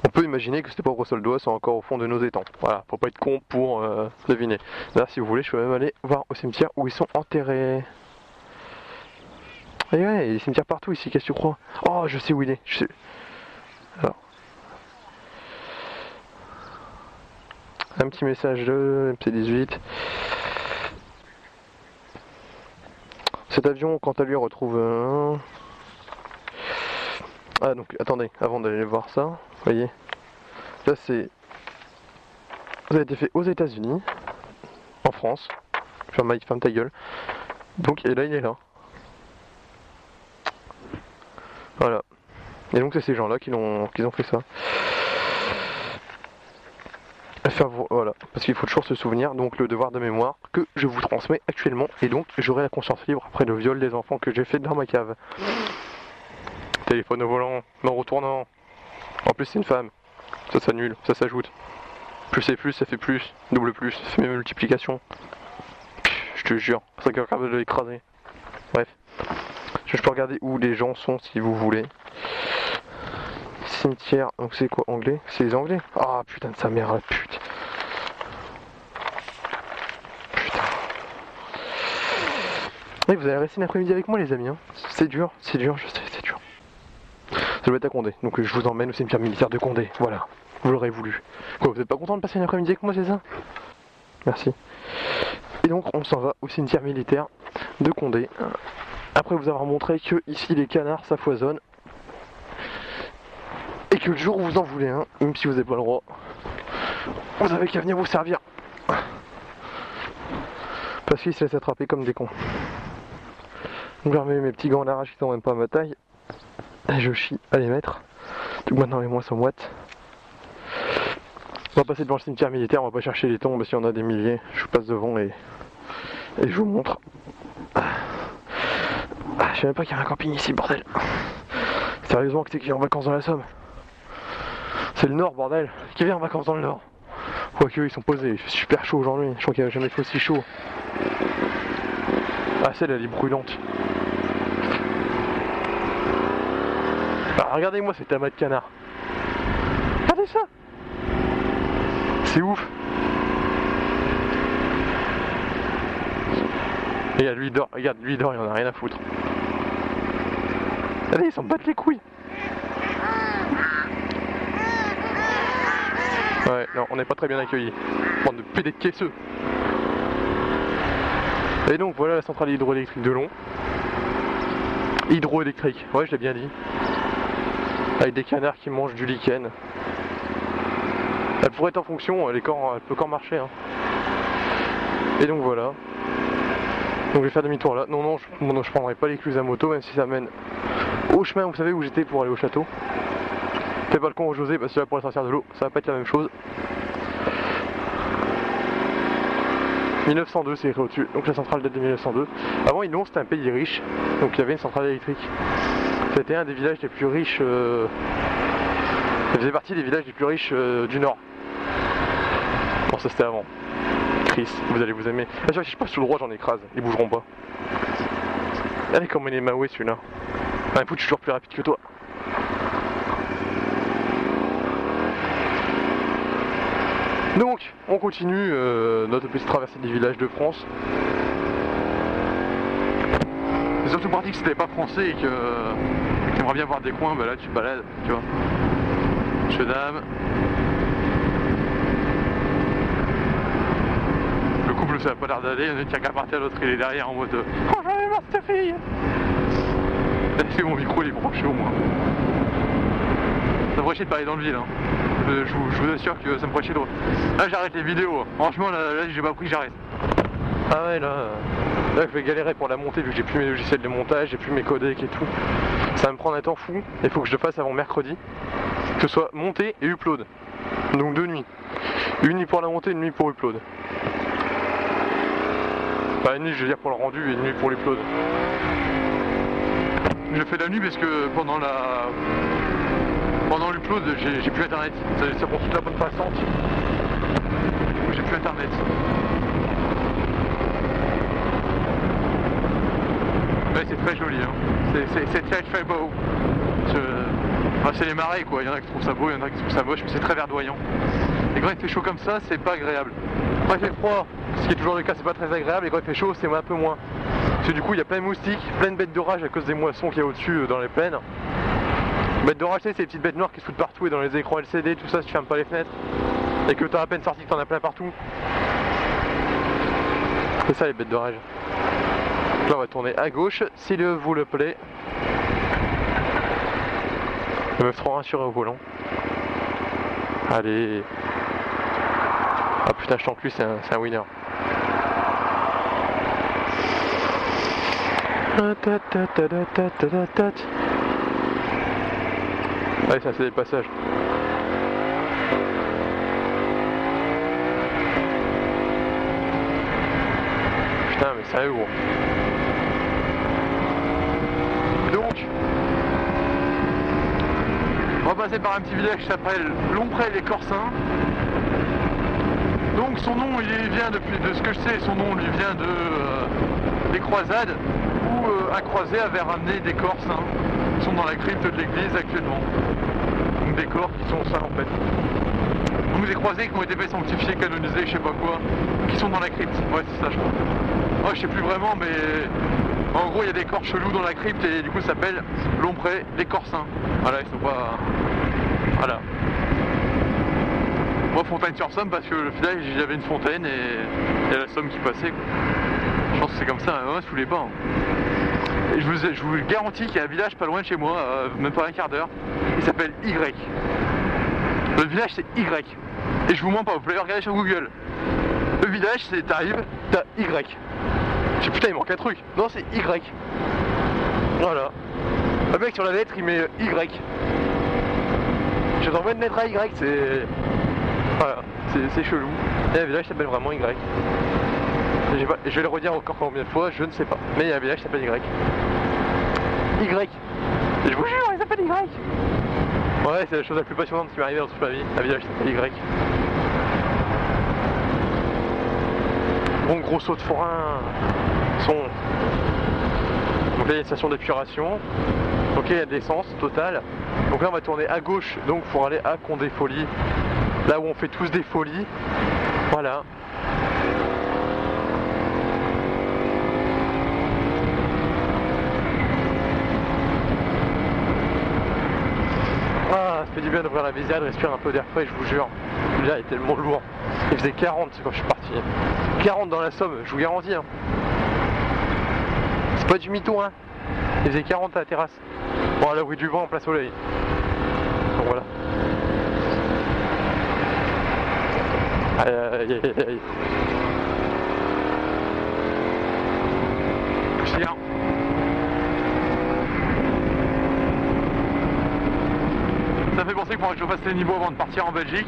On peut imaginer que ces pauvres soldats sont encore au fond de nos étangs. Voilà, faut pas être con pour deviner. Là, si vous voulez, je peux même aller voir au cimetière où ils sont enterrés. Et ouais, il y a des cimetières partout ici, qu'est-ce que tu crois? Oh, je sais où il est. Je sais. Alors. Un petit message de MC18. Cet avion, quant à lui, retrouve Ah, donc, attendez, avant d'aller voir ça, vous voyez, là c'est... Ça a été fait aux États-Unis, en France. Ferme ta gueule. Donc, et là, il est là. Voilà. Et donc, c'est ces gens-là qui ont fait ça. Voilà, parce qu'il faut toujours se souvenir, donc le devoir de mémoire que je vous transmets actuellement, et donc j'aurai la conscience libre après le viol des enfants que j'ai fait dans ma cave. Téléphone au volant, non retournant. En plus c'est une femme, ça s'annule, ça s'ajoute. Plus c'est plus, ça fait plus, double plus, ça fait même multiplication. Je te jure, c'est capable de l'écraser. Bref, je peux regarder où les gens sont si vous voulez. Cimetière, donc c'est quoi, anglais? C'est les anglais? Ah putain de sa mère, la pute. Oui, vous allez rester l'après-midi avec moi les amis, hein. C'est dur, je sais, c'est dur. Ça doit être à Condé, donc je vous emmène au cimetière militaire de Condé, voilà. Vous l'aurez voulu. Quoi, vous êtes pas content de passer un après-midi avec moi, c'est ça? Merci. Et donc on s'en va au cimetière militaire de Condé. Après vous avoir montré que ici les canards ça foisonne. Et que le jour où vous en voulez un, même si vous n'avez pas le droit, vous avez qu'à venir vous servir. Parce qu'ils se laissent attraper comme des cons. Donc je remets mes petits gants à l'arrache qui sont même pas à ma taille. Et je chie à les mettre. Donc maintenant les mois sont moites. On va passer devant le cimetière militaire, on va pas chercher les tombes s'il y en a des milliers. Je passe devant et je vous montre. Je sais même pas qu'il y a un camping ici, bordel. Sérieusement que c'est qui est en vacances dans la Somme? C'est le Nord, bordel. Qui vient en vacances dans le Nord? Quoique ils sont posés, il fait super chaud aujourd'hui. Je crois qu'il n'y a jamais fait aussi chaud. Ah, celle elle est brûlante. Ah, regardez-moi cet amas de canards. Regardez ça. C'est ouf. Regarde, lui il dort, il en a rien à foutre. Allez, ils s'en battent les couilles. Ouais, non, on n'est pas très bien accueillis. Bande de pédés de caisseux. Et donc voilà la centrale hydroélectrique de Long. Hydroélectrique, ouais je l'ai bien dit. Avec des canards qui mangent du lichen. Elle pourrait être en fonction, elle peut encore marcher. Hein. Et donc voilà. Donc je vais faire demi-tour là. Non, je prendrai pas l'écluse à moto, même si ça mène au chemin, vous savez où j'étais pour aller au château. Fais pas le con au José, parce que là pour aller sortir de l'eau, ça va pas être la même chose. 1902 c'est écrit au-dessus, donc la centrale date de 1902. Avant Ilon c'était un pays riche, donc il y avait une centrale électrique. C'était un des villages les plus riches, ça faisait partie des villages les plus riches du Nord. Bon ça c'était avant. Chris, vous allez vous aimer. Ah, si je passe tout le droit j'en écrase, ils bougeront pas. Allez comment il est maoué celui-là. Ah écoute je suis toujours plus rapide que toi. Donc, on continue notre petite traversée des villages de France. C'est surtout parti que c'était pas français et que t'aimerais bien voir des coins, bah là tu te balades, tu vois. Monsieur dame. Le couple ça a pas l'air d'aller, il y en a qui a qu'à partir, l'autre il est derrière en mode oh j'en ai marre de cette fille. C'est mon micro il est branché au moins. Ça me ferait chier de parler dans le vide hein. Je vous assure que ça me ferait chier de... Là j'arrête les vidéos, franchement là j'ai pas pris, j'arrête. Ah ouais là je vais galérer pour la montée vu que j'ai plus mes logiciels de montage, j'ai plus mes codecs et tout. Ça va me prendre un temps fou, il faut que je le fasse avant mercredi. Que ce soit monté et upload. Donc 2 nuits. Une nuit pour la montée, une nuit pour upload. Enfin une nuit je veux dire pour le rendu et une nuit pour l'upload. Je fais la nuit parce que pendant l'upload j'ai plus internet, ça prend toute la bonne passante. J'ai plus internet. Ouais c'est très joli hein. C'est très très beau. Enfin, c'est les marées quoi, il y en a qui trouvent ça beau, il y en a qui trouvent ça moche, mais c'est très verdoyant. Et quand il fait chaud comme ça, c'est pas agréable. Quand il fait froid, ce qui est toujours le cas, c'est pas très agréable, et quand il fait chaud, c'est un peu moins. Parce que du coup, il y a plein de moustiques, plein de bêtes d'orage à cause des moissons qu'il y a au-dessus dans les plaines. Bêtes d'orage, c'est les petites bêtes noires qui se foutent partout et dans les écrans LCD, tout ça, si tu fermes pas les fenêtres. Et que t'as à peine sorti que t'en as plein partout. C'est ça les bêtes d'orage. Donc là, on va tourner à gauche, s'il vous le plaît. Je me trop rassuré au volant. Allez. Ah putain, je sens que lui, c'est un winner. Allez, ça c'est des passages. Putain, mais sérieux gros. Donc, on va passer par un petit village qui s'appelle Lomprey-les-Corsins. Donc son nom, il vient de ce que je sais, son nom lui vient des croisades où un croisé avait ramené des Corses qui sont dans la crypte de l'église actuellement. Donc des corps qui sont ça en fait. Donc des croisés qui ont été faits sanctifiés, canonisés, je sais pas quoi, qui sont dans la crypte. Ouais, c'est ça je crois. Ouais, je sais plus vraiment, mais en gros il y a des corps chelous dans la crypte et du coup ça s'appelle Lomprey-les-Corsins. Voilà, ils sont pas... Voilà. Moi Fontaine-sur-Somme parce que le village il y avait une fontaine et la Somme qui passait quoi. Je pense que c'est comme ça, ouais, sous les bains. Et je vous garantis qu'il y a un village pas loin de chez moi, même pas un quart d'heure, il s'appelle Y. Le village c'est Y. Et je vous mens pas, vous pouvez regarder sur Google. Le village c'est, t'arrives, t'as Y. Je dis putain il manque un truc. Non c'est Y. Voilà. Le mec sur la lettre il met Y. Je t'envoie une lettre à Y, c'est... Voilà, c'est chelou. Et un village s'appelle vraiment Y. Je vais le redire encore combien de fois, je ne sais pas. Mais il y a un village qui s'appelle Y. Y. Et je vous jure, il s'appelle Y. Ouais, c'est la chose la plus passionnante qui m'est arrivée dans toute ma vie. Un village qui s'appelle Y. Bon, gros saut de forain. Son. Donc là, il y a une station d'épuration. Donc là, il y a de l'essence totale. Donc là, on va tourner à gauche, donc pour aller à Condé-Folies. Là où on fait tous des folies. Voilà. Ah, ça fait du bien d'ouvrir la visière, de respirer un peu d'air frais, je vous jure. Là, il est tellement lourd. Il faisait 40 quand je suis parti. 40 dans la Somme, je vous garantis. Hein. C'est pas du mytho, hein. Il faisait 40 à la terrasse. Bon, à l'abri du vent en plein soleil. Donc voilà. Aïe aïe aïe aïe. Chien. Ça fait penser qu'il faudrait que je fasse les niveaux avant de partir en Belgique.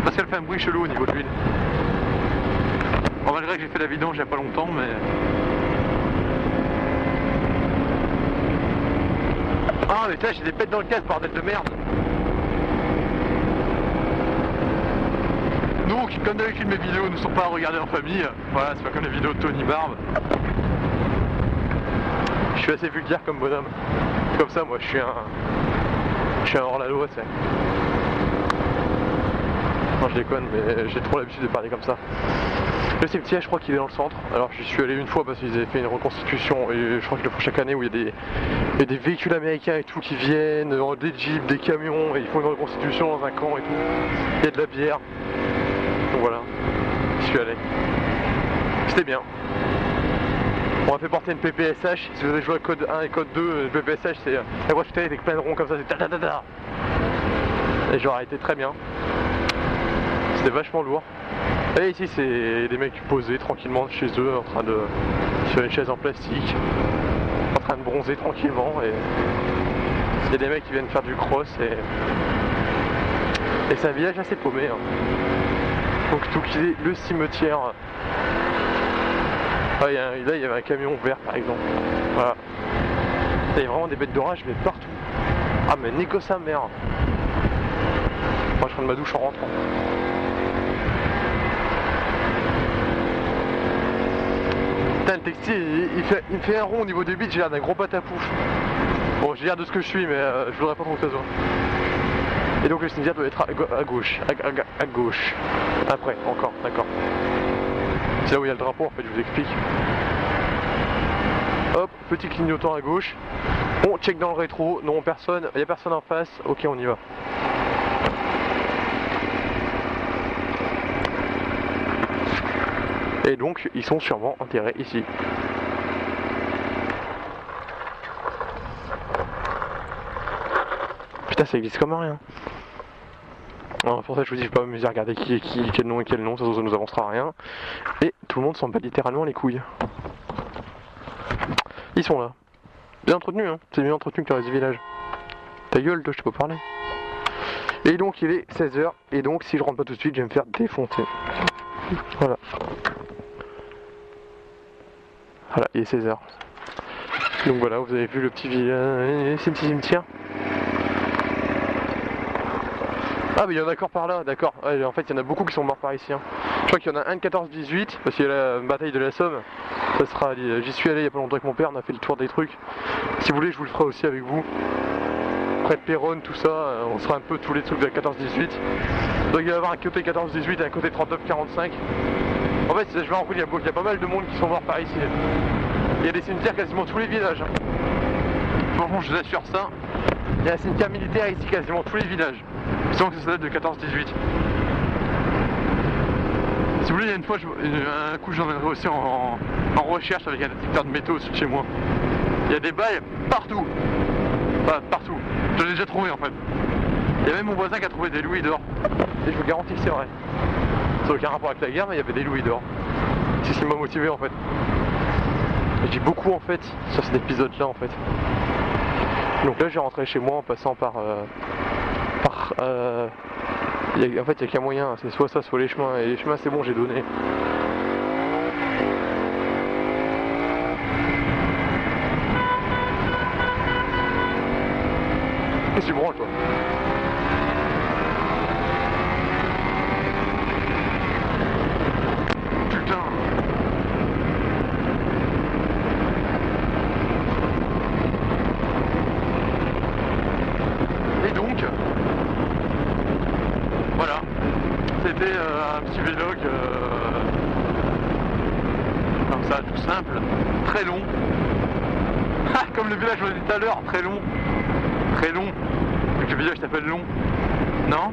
Parce qu'elle fait un bruit chelou au niveau de l'huile. Bon, malgré que j'ai fait la vidange il n'y a pas longtemps, mais... Ah mais putain, j'ai des pètes dans le casque, bordel de merde. Donc, comme d'habitude, mes vidéos ne sont pas à regarder en famille. Voilà, c'est pas comme les vidéos de Tony Barbe. Je suis assez vulgaire comme bonhomme. Comme ça, moi, je suis un hors-la-loi, tu sais. Non, je déconne, mais j'ai trop l'habitude de parler comme ça. Le cimetière, je crois qu'il est dans le centre. Alors, j'y suis allé une fois parce qu'ils avaient fait une reconstitution. Et je crois que le font chaque année où il y a des véhicules américains et tout qui viennent, des jeeps, des camions, et ils font une reconstitution dans un camp et tout. Il y a de la bière. Donc voilà, je suis allé. C'était bien. On m'a fait porter une PPSH. Si vous avez joué à code 1 et code 2, le PPSH c'est la voiture avec plein de ronds comme ça, c'est ta. Et genre été très bien. C'était vachement lourd. Et ici c'est des mecs posés tranquillement chez eux en train de... sur une chaise en plastique. En train de bronzer tranquillement et... Il y a des mecs qui viennent faire du cross et c'est un village assez paumé. Hein. Donc tout qui est le cimetière. Ah, là il y avait un camion vert par exemple. Voilà. Il y a vraiment des bêtes d'orage mais partout. Ah mais nico sa mère. Moi je prends ma douche en rentrant. Putain le textile il me fait un rond au niveau des bits, j'ai l'air d'un gros pâte à pouf. Bon, j'ai l'air de ce que je suis, mais je voudrais pas trop que ça se voit. Et donc le cimetière doit être à gauche, à gauche. Après, encore, d'accord. C'est là où il y a le drapeau en fait, je vous explique. Hop, petit clignotant à gauche. On check dans le rétro, non personne, il n'y a personne en face, ok on y va. Et donc ils sont sûrement enterrés ici. Putain ça existe comme rien. Alors, pour ça je vous dis, je vais pas m'amuser à regarder qui est qui, quel nom et quel nom, ça nous avancera à rien. Et tout le monde s'en bat littéralement les couilles. Ils sont là. Bien entretenu hein, c'est bien entretenu que le reste du village. Ta gueule toi je te peux parler. Et donc il est 16h, et donc si je rentre pas tout de suite je vais me faire défoncer. Voilà. Voilà, il est 16h. Donc voilà, vous avez vu le petit village, c'est le petit cimetière. Ah mais il y en a encore par là, d'accord. Ouais, en fait il y en a beaucoup qui sont morts par ici. Hein. Je crois qu'il y en a un de 14-18, parce qu'il y a la bataille de la Somme. Ça sera, j'y suis allé il y a pas longtemps avec mon père, on a fait le tour des trucs. Si vous voulez je vous le ferai aussi avec vous. Près de Péronne, tout ça, on sera un peu tous les trucs de la 14-18. Donc il va y avoir un côté 14-18 et un côté 39-45. En fait je vais en il y a pas mal de monde qui sont morts par ici. Il y a des cimetières quasiment tous les villages. Hein. Franchement je vous assure ça. Il y a un cimetière militaire ici quasiment tous les villages. Sans que ça date de 14-18. Si vous voulez, il y a une fois, un coup j'emmènerai aussi en recherche avec un détecteur de métaux au-dessus de chez moi. Il y a des bails partout. Enfin, partout. Je l'ai déjà trouvé en fait. Il y a même mon voisin qui a trouvé des louis d'or. Et je vous garantis que c'est vrai. Ça n'a aucun rapport avec la guerre, mais il y avait des louis d'or. C'est ce qui m'a motivé en fait. Et j'ai beaucoup en fait sur cet épisode là en fait. Donc là je vais rentrer chez moi en passant par en fait il n'y a qu'un moyen, c'est soit ça soit les chemins, et les chemins c'est bon j'ai donné. Qu'est-ce que tu branles toi? Putain. Et donc voilà, c'était un petit vlog comme ça, tout simple, très long. Comme le village que je vous ai dit tout à l'heure, très long. Très long. Donc le village s'appelle long. Non?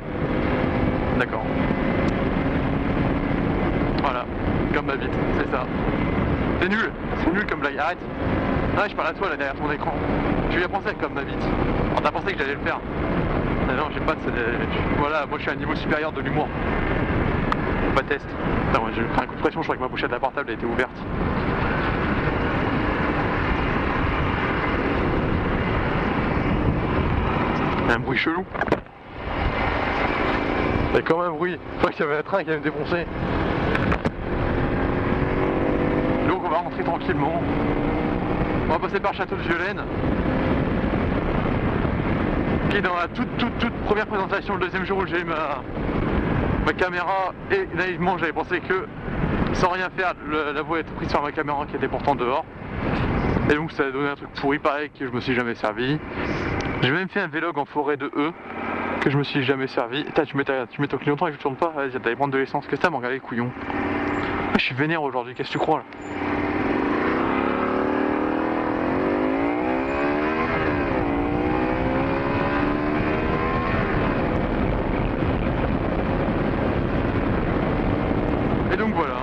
D'accord. Voilà, comme ma bite, c'est ça. C'est nul comme blague, arrête. Ah, je parle à toi là derrière ton écran. Tu lui as pensé comme ma bite. Alors t'as pensé que j'allais le faire. Mais non, j'ai pas de... Voilà, moi je suis à un niveau supérieur de l'humour. Pas de test. Putain, moi j'ai fait un coup de pression, je crois que ma pochette à portable a été ouverte. Un bruit chelou. Il y a quand même un bruit. Je crois qu'il y avait un train qui allait me défoncer. Donc on va rentrer tranquillement. On va passer par Château de Violaine, qui est dans la toute première présentation, le deuxième jour où j'ai eu ma caméra, et naïvement j'avais pensé que sans rien faire, la voix était prise par ma caméra qui était pourtant dehors. Et donc ça a donné un truc pourri pareil que je me suis jamais servi. J'ai même fait un vlog en forêt de E que je me suis jamais servi. Tu mets ton clignotant et je tourne pas, vas-y t'allais prendre de l'essence, qu'est-ce que t'as m'en regarder les couillons. Moi je suis vénère aujourd'hui, qu'est-ce que tu crois là? Et donc voilà.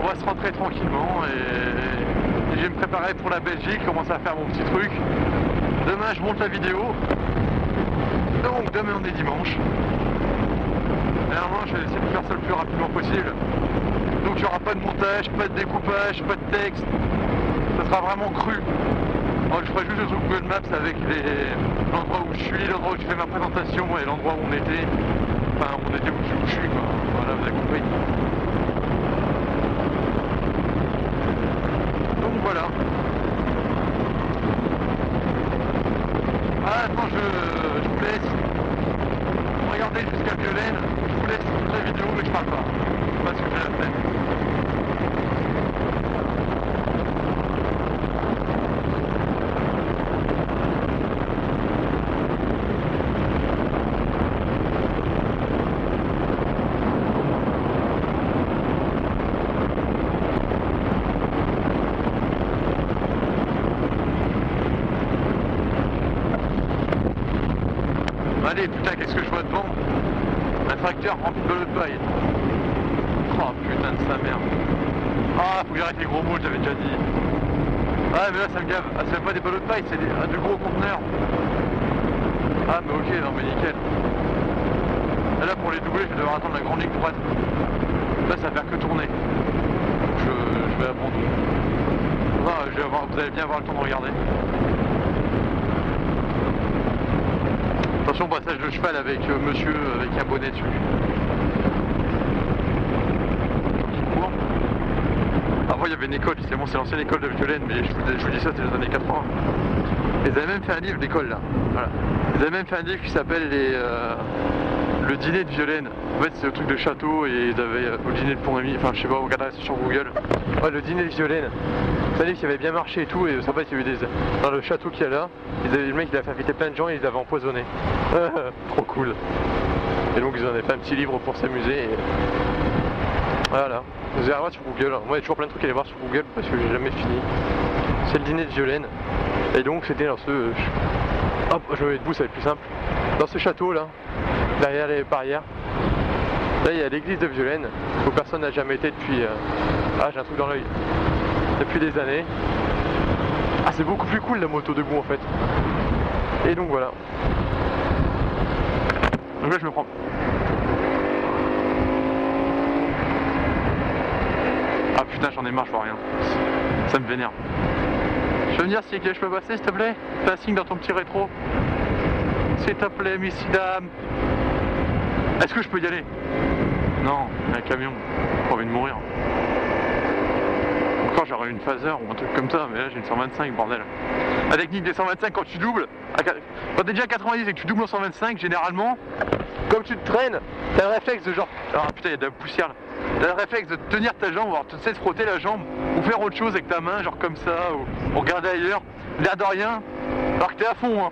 On va se rentrer tranquillement et je vais me préparer pour la Belgique, commencer à faire mon petit truc. Demain je monte la vidéo. Donc demain on est dimanche. Et normalement je vais essayer de faire ça le plus rapidement possible. Donc il n'y aura pas de montage, pas de découpage, pas de texte. Ça sera vraiment cru. Alors, je ferai juste le truc Google Maps avec l'endroit où je suis, l'endroit où je fais ma présentation et l'endroit où on était. Enfin on était où je suis quoi. Voilà, vous avez compris. Donc voilà. Ah attends, je vous laisse. Regardez jusqu'à Violaine. Je vous laisse toute la vidéo mais je parle pas. Parce que j'ai la flemme. Et putain, qu'est-ce que je vois devant? Un tracteur rempli de ballots de paille. Oh putain de sa mère. Ah, faut que j'arrête les gros mots, je l'avais déjà dit. Ah, mais là ça me gave. Ah, c'est même pas des ballots de paille, c'est de gros conteneurs. Ah, mais ok, non, mais nickel. Et là, pour les doubler, je vais devoir attendre la grande ligne droite. Là, ça va faire que tourner. Je vais abandonner. Ah, vous allez bien avoir le temps de regarder. Attention, passage de cheval avec monsieur avec un bonnet dessus. Qui court. Avant, il y avait une école, c'est bon, c'est l'ancienne école de Violaine, mais je vous dis ça, c'était les années 80. Ils avaient même fait un livre, l'école là. Voilà. Ils avaient même fait un livre qui s'appelle le dîner de Violaine. En fait, c'est le truc de château et ils avaient au dîner de Pont-Rémy, enfin je sais pas, vous regardez ça sur Google. Ouais, le dîner de Violaine. C'est un livre qui avait bien marché et tout, et en fait il y avait dans le château qu'il y a là, le mec il a fait inviter plein de gens et ils l'avaient empoisonné. Trop cool. Et donc ils en avaient fait un petit livre pour s'amuser. Et... voilà. Vous allez voir sur Google. Moi il y a toujours plein de trucs à aller voir sur Google parce que j'ai jamais fini. C'est le dîner de Violaine. Et donc c'était dans ce... hop, je me mets debout, ça va être plus simple. Dans ce château là, derrière les barrières. Là il y a l'église de Violaine, où personne n'a jamais été depuis... Ah, j'ai un truc dans l'œil. Depuis des années. Ah, c'est beaucoup plus cool la moto debout en fait. Et donc voilà. Donc là je me prends. Ah putain, j'en ai marre, je vois rien. Ça me vénère. Je peux me dire si je peux passer s'il te plaît? Fais un signe dans ton petit rétro. S'il te plaît, messieurs, dames. Est-ce que je peux y aller? Non, il y a un camion. J'ai envie de mourir. Encore j'aurais une phaser ou un truc comme ça, mais là j'ai une 125, bordel. La technique des 125 quand tu doubles, quand t'es déjà à 90 et que tu doubles en 125, généralement, comme tu te traînes, t'as le réflexe de genre, ah putain il y a de la poussière là. T'as le réflexe de tenir ta jambe, alors tu sais de frotter la jambe, ou faire autre chose avec ta main, genre comme ça, ou regarder ailleurs, l'air de rien, alors que t'es à fond, hein.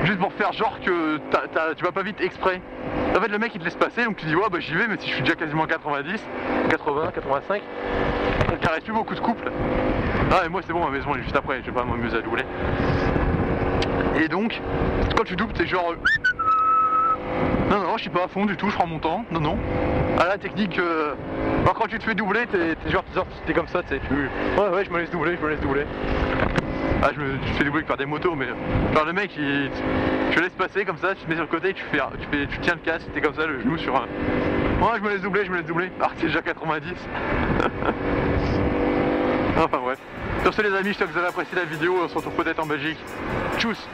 Juste pour faire genre que tu vas pas vite exprès. En fait le mec il te laisse passer, donc tu dis ouais bah j'y vais, mais si je suis déjà quasiment 90, 80, 85, donc il reste plus beaucoup de couples. Ah mais moi c'est bon, ma maison elle est juste après, je vais pas m'amuser à doubler. Et donc, quand tu doubles t'es genre... Non, non, je suis pas à fond du tout, je prends mon temps, non, non. Ah la technique, quand tu te fais doubler, t'es genre, t'es comme ça, tu sais, ouais, je me laisse doubler, Ah, je me fais doubler par des motos, mais genre le mec, tu le laisses passer comme ça, tu te mets sur le côté, tu tiens le casque, t'es comme ça, le genou sur un... Ouais, je me laisse doubler, alors que c'est déjà 90. Enfin bref. Sur ce les amis, j'espère que vous avez apprécié la vidéo, on se retrouve peut-être en Belgique. Tchuss.